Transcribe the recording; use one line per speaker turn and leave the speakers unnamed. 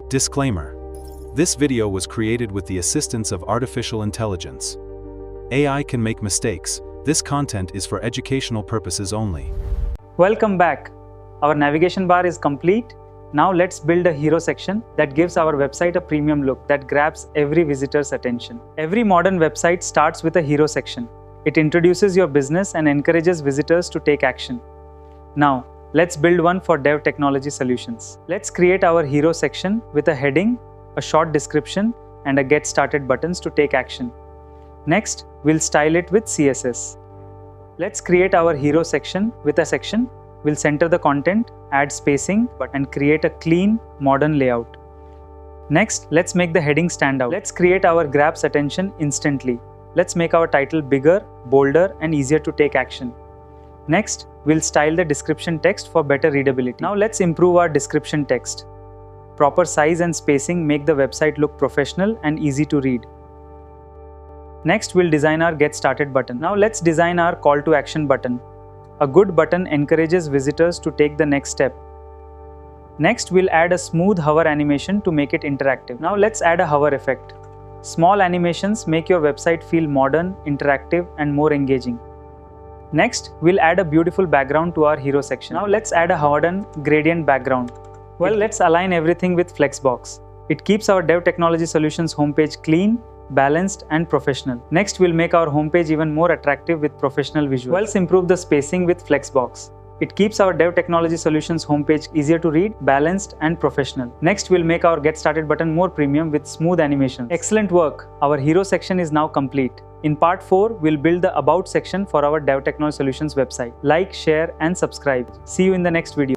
Disclaimer. This video was created with the assistance of artificial intelligence. AI can make mistakes. This content is for educational purposes only.
Welcome back. Our navigation bar is complete. Now let's build a hero section that gives our website a premium look that grabs every visitor's attention. Every modern website starts with a hero section. It introduces your business and encourages visitors to take action. Now, let's build one for Dev Technology Solutions. Let's create our hero section with a heading, a short description, and a Get Started buttons to take action. Next, we'll style it with CSS. Let's create our hero section with a section. We'll center the content, add spacing, and create a clean, modern layout. Next, let's make the heading stand out. Let's create our grabs attention instantly. Let's make our title bigger, bolder, and easier to take action. Next, we'll style the description text for better readability. Now let's improve our description text. Proper size and spacing make the website look professional and easy to read. Next, we'll design our Get Started button. Now let's design our Call to Action button. A good button encourages visitors to take the next step. Next, we'll add a smooth hover animation to make it interactive. Now let's add a hover effect. Small animations make your website feel modern, interactive, and more engaging. Next, we'll add a beautiful background to our hero section. Now let's add a modern gradient background. Well, let's align everything with Flexbox. It keeps our Dev Technology Solutions homepage clean, balanced, and professional. Next, we'll make our homepage even more attractive with professional visuals. Let's improve the spacing with Flexbox. It keeps our Dev Technology Solutions homepage easier to read, balanced, and professional. Next, we'll make our Get Started button more premium with smooth animation. Excellent work! Our hero section is now complete. In part 4, we'll build the About section for our Dev Technology Solutions website. Like, share, and subscribe. See you in the next video.